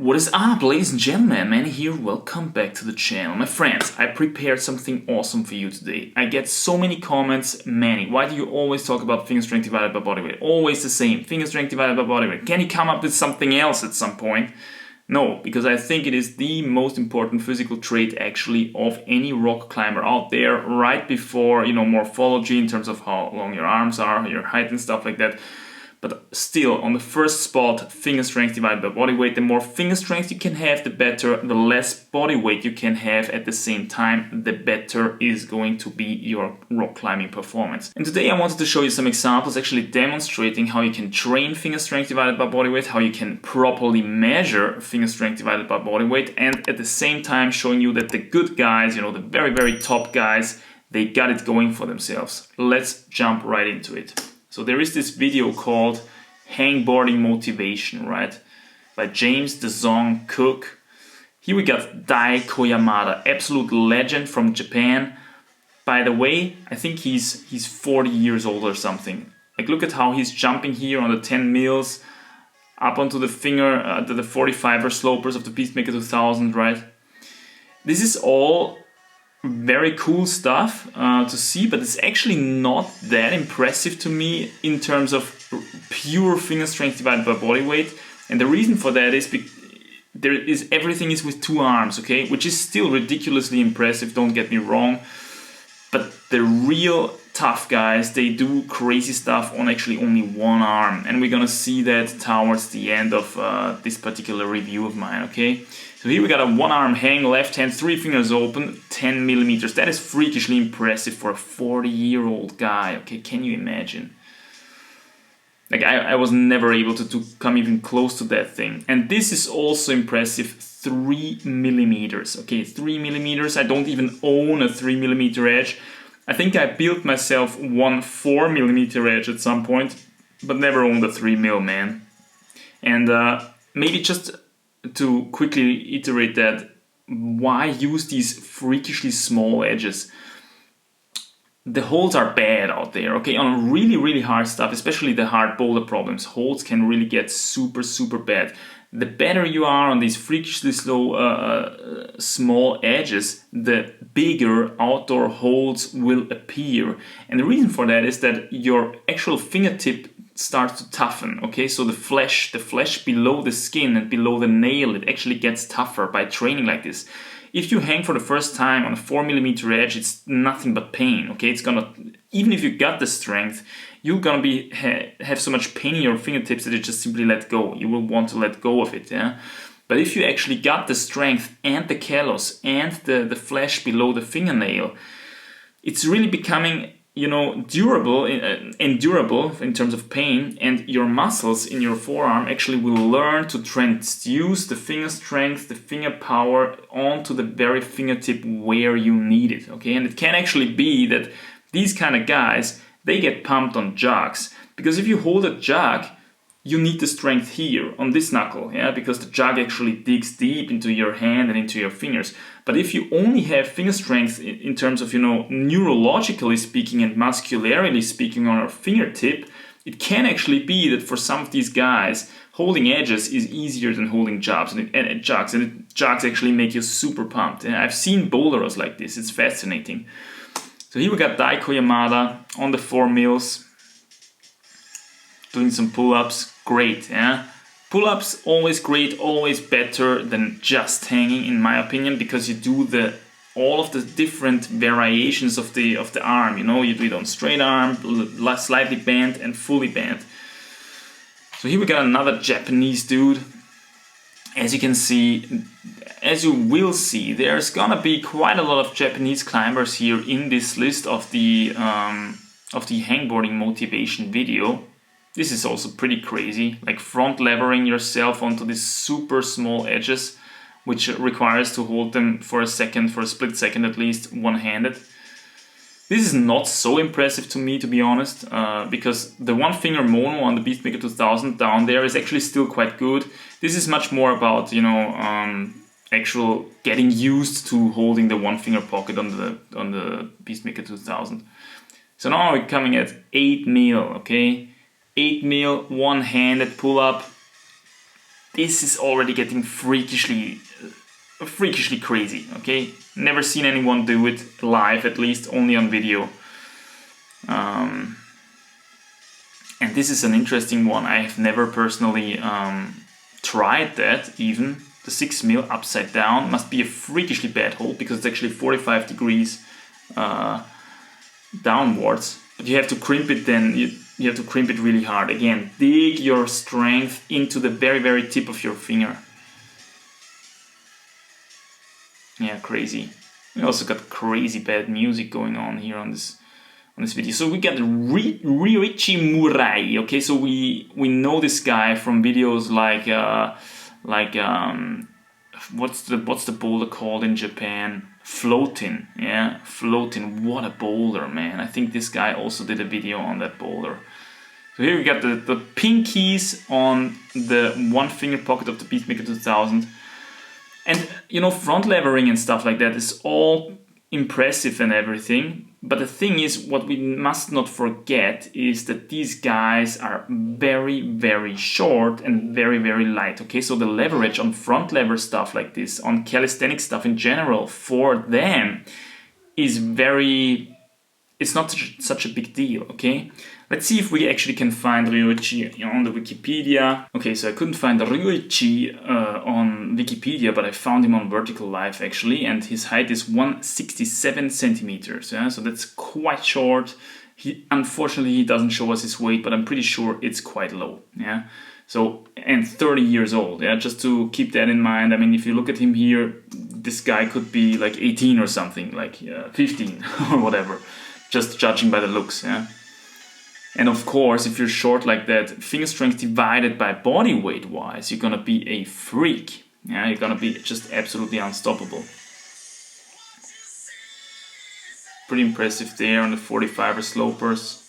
What is up, ladies and gentlemen? Manny here, welcome back to the channel. My friends, I prepared something awesome for you today. I get so many comments. Manny, why do you always talk about finger strength divided by body weight? Always the same, finger strength divided by body weight. Can you come up with something else at some point? No, because I think it is the most important physical trait actually of any rock climber out there, right before, morphology in terms of how long your arms are, your height and stuff like that. But still, on the first spot, finger strength divided by body weight. The more finger strength you can have, the better. The less body weight you can have at the same time, the better is going to be your rock climbing performance. And today I wanted to show you some examples actually demonstrating how you can train finger strength divided by body weight, how you can properly measure finger strength divided by body weight, and at the same time showing you that the good guys, the very, very top guys, they got it going for themselves. Let's jump right into it. So there is this video called Hangboarding Motivation, right? By James the Zong Cook. Here we got Dai Koyamada, absolute legend from Japan. By the way, I think he's 40 years old or something. Like, look at how he's jumping here on the 10 mils up onto the finger, the 45er slopers of the Peacemaker 2000, right? This is all very cool stuff to see, but it's actually not that impressive to me in terms of pure finger strength divided by body weight. And the reason for that is everything is with two arms, okay, which is still ridiculously impressive, don't get me wrong. But the real tough guys, they do crazy stuff on actually only one arm, and we're gonna see that towards the end of this particular review of mine, okay? So here we got a one-arm hang, left hand, 3 fingers open, 10 millimeters. That is freakishly impressive for a 40-year-old guy, okay? Can you imagine? Like, I was never able to come even close to that thing. And this is also impressive, 3 millimeters, okay? 3 millimeters, I don't even own a 3 millimeter edge. I think I built myself one 4 millimeter edge at some point, but never owned a 3 mil, man. And maybe just to quickly iterate that, why use these freakishly small edges? The holds are bad out there, okay? On really, really hard stuff, especially the hard boulder problems, holds can really get super, super bad. The better you are on these freakishly slow, small edges, the bigger outdoor holds will appear. And the reason for that is that your actual fingertip starts to toughen, okay? So the flesh below the skin and below the nail, it actually gets tougher by training like this. If you hang for the first time on a 4 millimeter edge, it's nothing but pain, okay? It's gonna, even if you got the strength, you're gonna have so much pain in your fingertips that you just simply let go. You will want to let go of it, yeah? But if you actually got the strength and the callus and the flesh below the fingernail, it's really becoming, durable, endurable in terms of pain, and your muscles in your forearm actually will learn to transduce the finger strength, the finger power onto the very fingertip where you need it, okay? And it can actually be that these kind of guys, they get pumped on jogs, because if you hold a jog, you need the strength here on this knuckle, yeah, because the jog actually digs deep into your hand and into your fingers. But if you only have finger strength in terms of, neurologically speaking and muscularly speaking on our fingertip, it can actually be that for some of these guys, holding edges is easier than holding jogs, and jogs actually make you super pumped. And I've seen boulderers like this, it's fascinating. So here we got Dai Koyamada on the 4 mils, doing some pull-ups, great, yeah? Pull-ups, always great, always better than just hanging, in my opinion, because you do all of the different variations of the arm, you do it on straight arm, slightly bent, and fully bent. So here we got another Japanese dude. As you can see, as you will see, there's gonna be quite a lot of Japanese climbers here in this list of the Hangboarding Motivation video. This is also pretty crazy, like front levering yourself onto these super small edges, which requires to hold them for a split second at least, one-handed. This is not so impressive to me, to be honest, because the one finger mono on the Peacemaker 2000 down there is actually still quite good. This is much more about, actual getting used to holding the one finger pocket on the Peacemaker 2000. So now we're coming at 8 mil, okay? 8 mil one-handed pull-up. this is already getting freakishly crazy, okay? Never seen anyone do it live, at least only on video. And this is an interesting one. I have never personally tried that even. The 6 mil upside down must be a freakishly bad hold because it's actually 45 degrees downwards. But you have to crimp it then, you have to crimp it really hard. Again, dig your strength into the very, very tip of your finger. Yeah, crazy. We also got crazy bad music going on here on this video. So we got Ryuichi Murai. Okay, so we know this guy from videos like what's the boulder called in Japan? Floating. Yeah, Floating. What a boulder, man. I think this guy also did a video on that boulder. So here we got the pinkies on the one finger pocket of the Beastmaker 2000. And you know, front levering and stuff like that is all impressive and everything. But the thing is, what we must not forget is that these guys are very, very short and very, very light. Okay, so the leverage on front lever stuff like this, on calisthenic stuff in general, for them is it's not such a big deal, okay? Let's see if we actually can find Ryuichi on the Wikipedia. Okay, so I couldn't find Ryuichi on Wikipedia, but I found him on Vertical Life actually, and his height is 167 centimeters. Yeah, so that's quite short. Unfortunately, he doesn't show us his weight, but I'm pretty sure it's quite low. Yeah, so and 30 years old. Yeah, just to keep that in mind. I mean, if you look at him here, this guy could be like 18 or something, like 15 or whatever, just judging by the looks. Yeah. And of course, if you're short like that, finger strength divided by body weight wise, you're gonna be a freak. Yeah, you're gonna be just absolutely unstoppable. Pretty impressive there on the 45er slopers.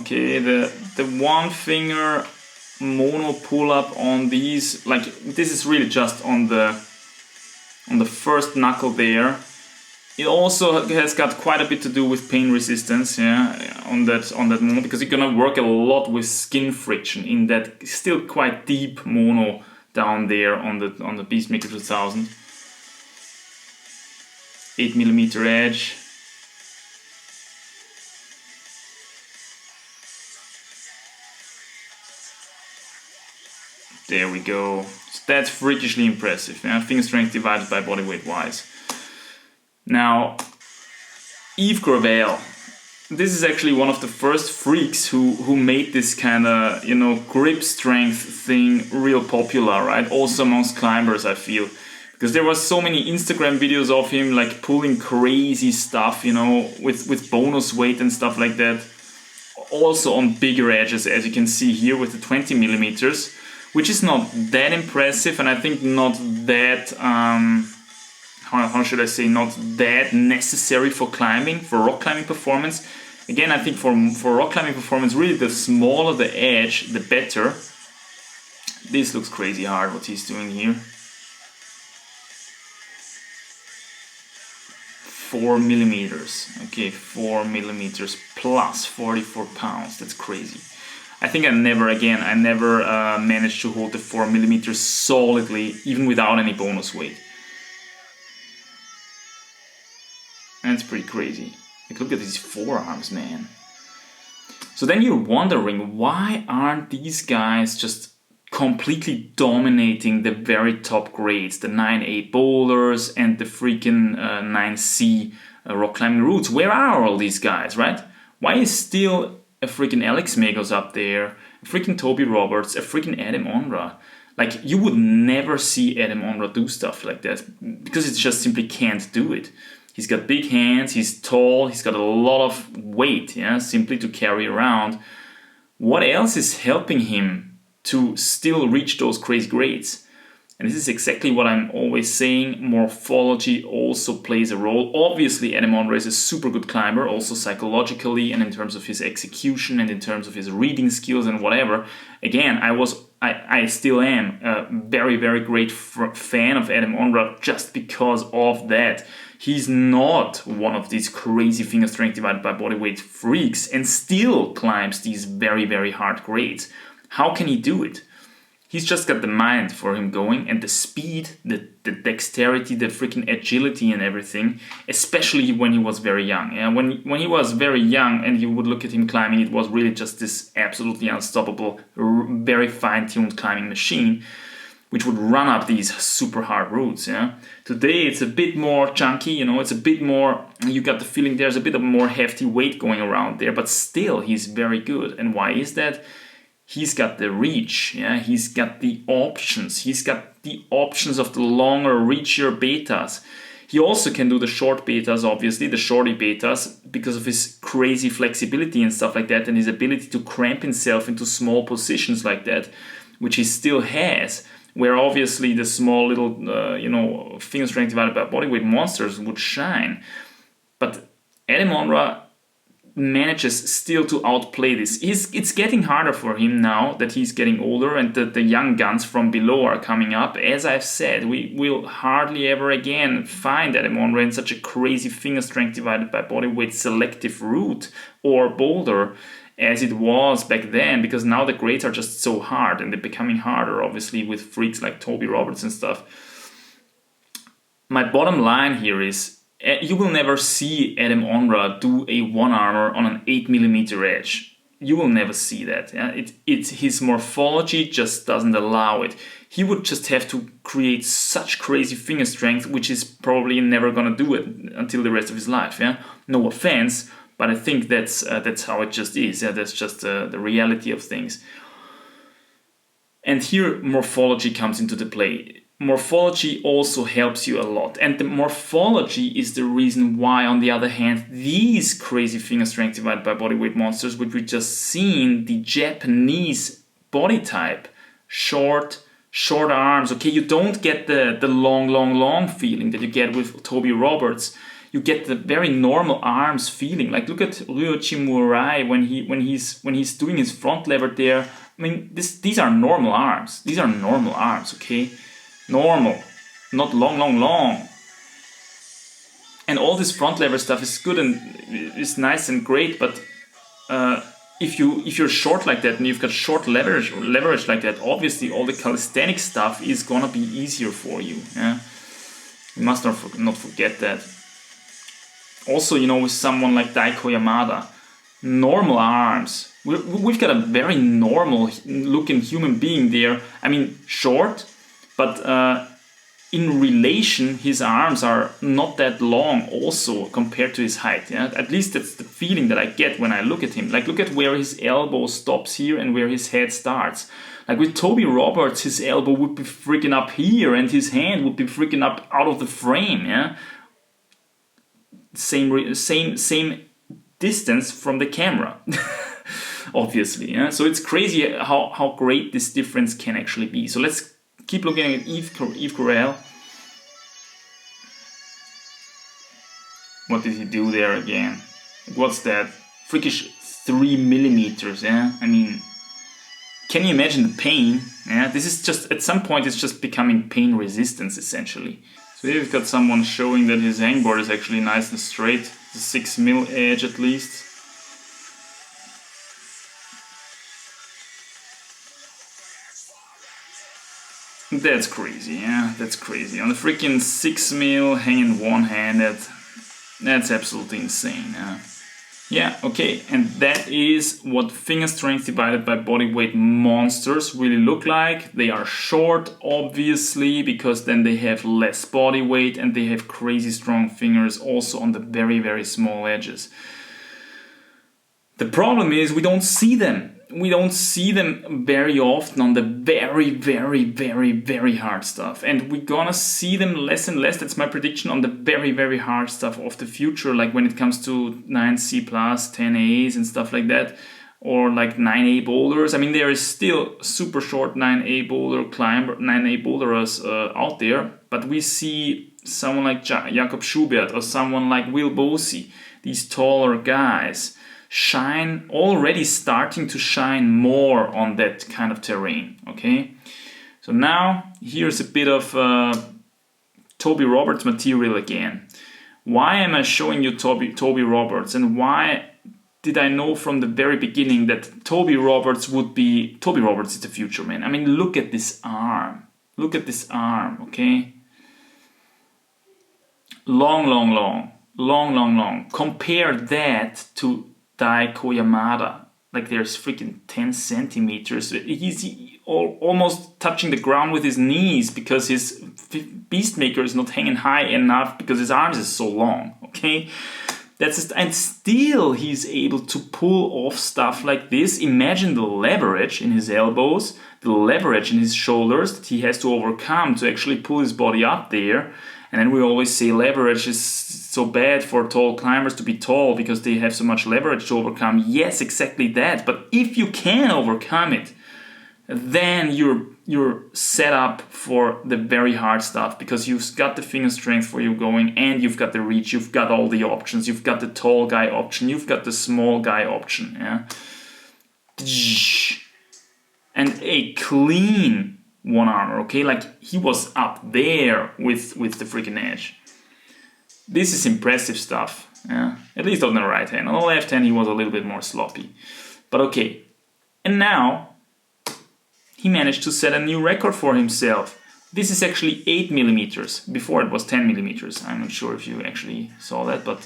Okay, the one finger mono pull up on these, like this is really just on the first knuckle there. It also has got quite a bit to do with pain resistance, yeah, on that mono, because you're gonna work a lot with skin friction in that still quite deep mono down there on the Beastmaker 2000. 8mm edge. There we go. So that's freakishly impressive. Yeah? Finger strength divided by body weight wise. Now, Yves Gravel, this is actually one of the first freaks who made this kind of, you know, grip strength thing real popular, right? Also amongst climbers, I feel. Because there was so many Instagram videos of him like pulling crazy stuff, you know, with bonus weight and stuff like that. Also on bigger edges, as you can see here with the 20mm, which is not that impressive, and I think not that... how should I say, not that necessary for climbing, for rock climbing performance. Again, I think for rock climbing performance, really the smaller the edge, the better. This looks crazy hard, what he's doing here. 4mm, okay, 4mm plus 44 pounds, that's crazy. I think I never managed to hold the 4mm solidly, even without any bonus weight. That's pretty crazy. Like, look at these forearms, man. So then you're wondering, why aren't these guys just completely dominating the very top grades, the 9A boulders and the freaking 9C rock climbing routes? Where are all these guys, right? Why is still a freaking Alex Megos up there, a freaking Toby Roberts, a freaking Adam Onra? Like, you would never see Adam Onra do stuff like that because it just simply can't do it. He's got big hands, he's tall, he's got a lot of weight, yeah, simply to carry around. What else is helping him to still reach those crazy grades? And this is exactly what I'm always saying. Morphology also plays a role. Obviously, Adam Onra is a super good climber, also psychologically and in terms of his execution and in terms of his reading skills and whatever. Again, I still am a very, very great fan of Adam Onra just because of that. He's not one of these crazy finger strength divided by body weight freaks and still climbs these very, very hard grades. How can he do it? He's just got the mind for him going, and the speed, the dexterity, the freaking agility and everything, especially when he was very young. Yeah? When he was very young and you would look at him climbing, it was really just this absolutely unstoppable, very fine-tuned climbing machine, which would run up these super hard routes. Yeah? Today it's a bit more chunky, you know, it's a bit more, you got the feeling there's a bit of more hefty weight going around there, but still he's very good. And why is that? He's got the reach, yeah. He's got the options. He's got the options of the longer, reachier betas. He also can do the short betas, obviously, the shorty betas, because of his crazy flexibility and stuff like that, and his ability to cramp himself into small positions like that, which he still has. Where obviously the small little, finger strength divided by body weight monsters would shine. But Adam Onra manages still to outplay this. It's getting harder for him now that he's getting older and that the young guns from below are coming up. As I've said, we will hardly ever again find Adam Onra in such a crazy finger strength divided by body weight selective route or boulder as it was back then, because now the grades are just so hard and they're becoming harder, obviously, with freaks like Toby Roberts and stuff. My bottom line here is, you will never see Adam Onra do a one-armer on an 8mm edge. You will never see that. Yeah? His morphology just doesn't allow it. He would just have to create such crazy finger strength, which is probably never gonna do it until the rest of his life. Yeah? No offense, but I think that's how it just is. Yeah? That's just the reality of things. And here morphology comes into the play. Morphology also helps you a lot, and the morphology is the reason why, on the other hand, these crazy finger strength divided by body weight monsters, which we just seen, the Japanese body type, short arms. Okay, you don't get the long feeling that you get with Toby Roberts. You get the very normal arms feeling. Like, look at Ryoichi Murai when he's doing his front lever there. I mean, these are normal arms. These are normal arms. Okay. Normal, not long. And all this front lever stuff is good and is nice and great, but if you're short like that and you've got short leverage like that, obviously all the calisthenic stuff is gonna be easier for you. Yeah, you must not forget that. Also, you know, with someone like Daiko Yamada, normal arms. We've got a very normal looking human being there. I mean, short. But in relation, his arms are not that long also compared to his height. Yeah? At least that's the feeling that I get when I look at him. Like, look at where his elbow stops here and where his head starts. Like with Toby Roberts, his elbow would be freaking up here and his hand would be freaking up out of the frame. Yeah, same distance from the camera. Obviously. Yeah? So it's crazy how great this difference can actually be. So let's keep looking at Yves Corel. What did he do there again? What's that? Freakish 3mm, yeah? I mean, can you imagine the pain? Yeah, this is just, at some point it's just becoming pain resistance, essentially. So here we've got someone showing that his hangboard is actually nice and straight. The 6mm edge at least. That's crazy, yeah, that's crazy. On the freaking 6mm hanging one-handed, that's absolutely insane, yeah. Yeah, okay, and that is what finger strength divided by body weight monsters really look like. They are short, obviously, because then they have less body weight and they have crazy strong fingers also on the very, very small edges. The problem is we don't see them. We don't see them very often on the very, very, very, very hard stuff. And we're gonna see them less and less, that's my prediction, on the very, very hard stuff of the future, like when it comes to 9C+, 10As and stuff like that, or like 9A boulders. I mean, there is still super short 9A boulderers out there, but we see someone like Jakob Schubert or someone like Will Bosey, these taller guys, already starting to shine more on that kind of terrain. Okay, so now here's a bit of Toby Roberts material again. Why am I showing you Toby Roberts, and why did I know from the very beginning that Toby Roberts is the future, man? I mean, look at this arm. Look at this arm, okay? Long. Compare that to Daiko Yamada. Like, there's freaking 10 centimeters. He's almost touching the ground with his knees because his Beastmaker is not hanging high enough because his arms is so long, okay? And still he's able to pull off stuff like this. Imagine the leverage in his elbows, the leverage in his shoulders that he has to overcome to actually pull his body up there. And then we always say leverage is so bad for tall climbers to be tall because they have so much leverage to overcome. Yes, exactly that. But if you can overcome it, then you're set up for the very hard stuff, because you've got the finger strength for you going, and you've got the reach, you've got all the options, you've got the tall guy option, you've got the small guy option, yeah. And a clean one armor, okay? Like, he was up there with the freaking edge. This is impressive stuff, yeah. At least on the right hand. On the left hand he was a little bit more sloppy. But okay. And now he managed to set a new record for himself. This is actually 8 millimeters. Before it was 10 millimeters. I'm not sure if you actually saw that, but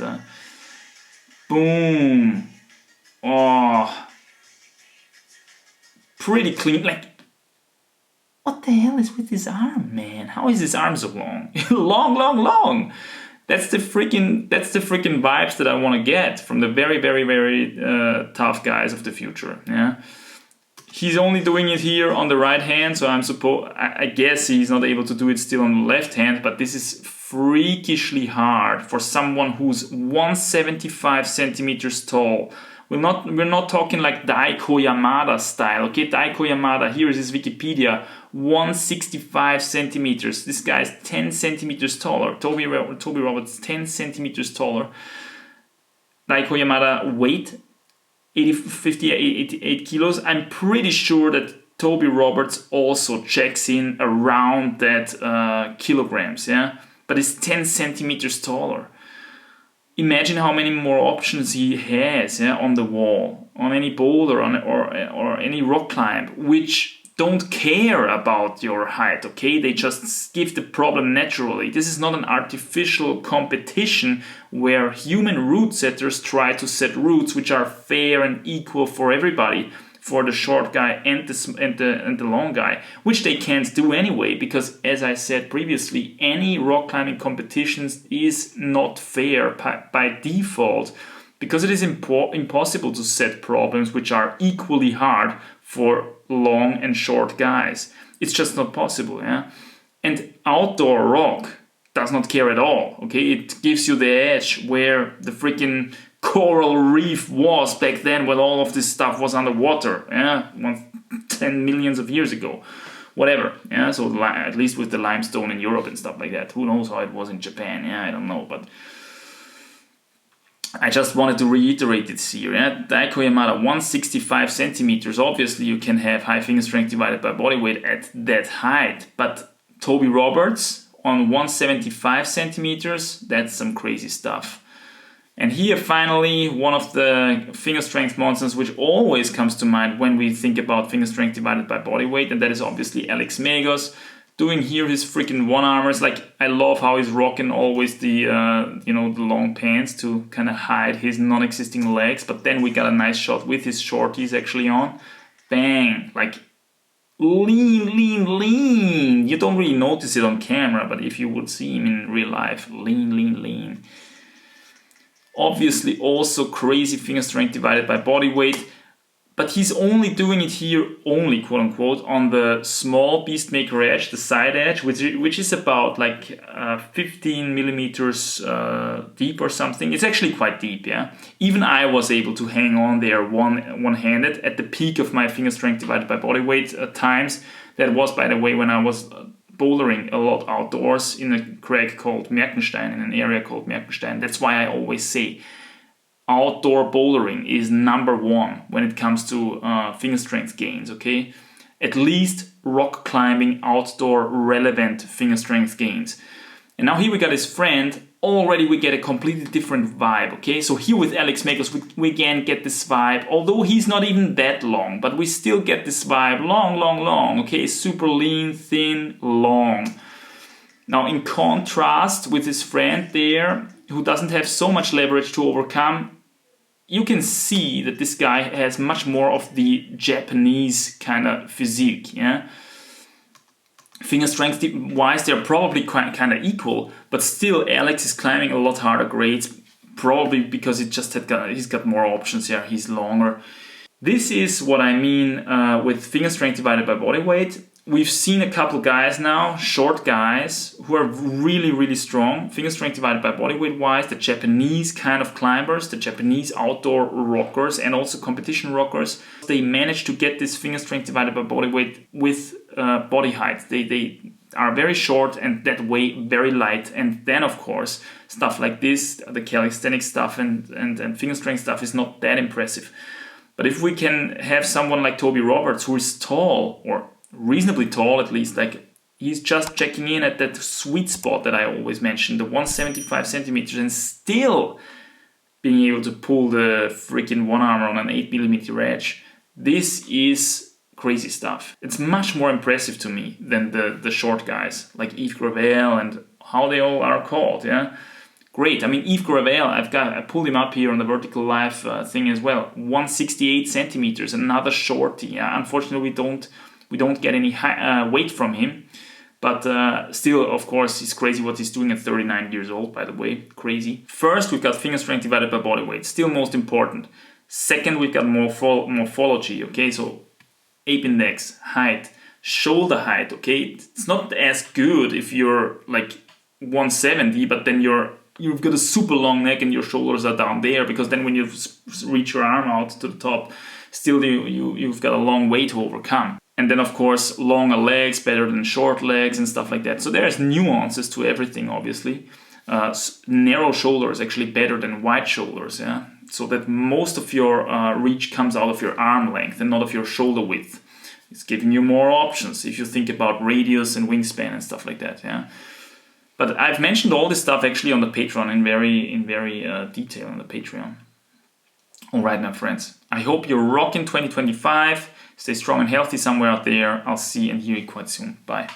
boom. Oh, pretty clean. Like, what the hell is with his arm, man? How is his arm so long? long. That's the freaking vibes that I want to get from the very tough guys of the future. Yeah. He's only doing it here on the right hand, so I guess he's not able to do it still on the left hand, but this is freakishly hard for someone who's 175 centimeters tall. We're not talking like Daiko Yamada style, okay? Daiko Yamada, here is his Wikipedia, 165 centimeters. This guy's 10 centimeters taller. Toby Roberts, 10 centimeters taller. Daiko Yamada weight, 88 kilos. I'm pretty sure that Toby Roberts also checks in around that kilograms, yeah? But he's 10 centimeters taller. Imagine how many more options he has, yeah, on the wall, on any boulder, or any rock climb, which don't care about your height, okay? They just give the problem naturally. This is not an artificial competition where human route setters try to set routes which are fair and equal for everybody, for the short guy and the long guy, which they can't do anyway, because, as I said previously, any rock climbing competitions is not fair by default, because it is impossible to set problems which are equally hard for long and short guys. It's just not possible, yeah? And outdoor rock does not care at all, okay? It gives you the edge where the freaking coral reef was back then, when all of this stuff was underwater, yeah? 10 millions of years ago, whatever, yeah? So at least with the limestone in Europe and stuff like that. Who knows how it was in Japan, yeah? I don't know, but I just wanted to reiterate this here, yeah? Daiko Yamada, 165 centimeters. Obviously, you can have high finger strength divided by body weight at that height, but Toby Roberts on 175 centimeters, that's some crazy stuff. And here, finally, one of the finger strength monsters which always comes to mind when we think about finger strength divided by body weight, and that is obviously Alex Megos, doing here his freaking one-armers. Like, I love how he's rocking always the, the long pants to kind of hide his non-existing legs, but then we got a nice shot with his shorties actually on. Bang! Like, lean. You don't really notice it on camera, but if you would see him in real life, lean. Obviously also crazy finger strength divided by body weight, but he's only doing it here, only quote unquote, on the small Beastmaker edge, the side edge, which is about like 15 millimeters deep or something. It's actually quite deep, yeah. Even I was able to hang on there one-handed at the peak of my finger strength divided by body weight times. That was, by the way, when I was bouldering a lot outdoors in a crag called Merkenstein, in an area called Merkenstein. That's why I always say outdoor bouldering is number one when it comes to finger strength gains, okay? At least rock climbing outdoor relevant finger strength gains. And now here we got his friend already we get a completely different vibe, okay? So here with Alex Makos, we again get this vibe, although he's not even that long, but we still get this vibe, long, okay? Super lean, thin, long. Now in contrast with his friend there, who doesn't have so much leverage to overcome, you can see that this guy has much more of the Japanese kind of physique, yeah? Finger strength wise, they're probably kind of equal, but still Alex is climbing a lot harder grades, probably because he's got more options here, he's longer. This is what I mean with finger strength divided by body weight. We've seen a couple guys now, short guys, who are really strong, finger strength divided by body weight wise, the Japanese kind of climbers, the Japanese outdoor rockers and also competition rockers. They manage to get this finger strength divided by body weight with body height. They are very short and that way very light. And then of course, stuff like this, the calisthenics stuff and finger strength stuff is not that impressive. But if we can have someone like Toby Roberts, who is tall, or reasonably tall at least, like he's just checking in at that sweet spot that I always mention, the 175 centimeters, and still being able to pull the freaking one armor on an 8mm edge. This is crazy stuff. It's much more impressive to me than the short guys like Yves Gravel and how they all are called, yeah? Great. I mean, Yves Gravel, I pulled him up here on the vertical live thing as well. 168 centimeters, another shorty. Yeah? Unfortunately, we don't get any weight from him, but still, of course, it's crazy what he's doing at 39 years old, by the way, crazy. First, we've got finger strength divided by body weight, still most important. Second, we've got morphology, okay, so ape index, height, shoulder height, okay. It's not as good if you're like 170, but then you've got a super long neck and your shoulders are down there, because then when you reach your arm out to the top, still you've got a long way to overcome. And then of course, longer legs better than short legs and stuff like that. So there's nuances to everything, obviously. Narrow shoulders actually better than wide shoulders, yeah. So that most of your reach comes out of your arm length and not of your shoulder width. It's giving you more options if you think about radius and wingspan and stuff like that, yeah. But I've mentioned all this stuff actually on the Patreon in very detail on the Patreon. All right, my friends. I hope you're rocking 2025. Stay strong and healthy somewhere out there. I'll see and hear you quite soon. Bye.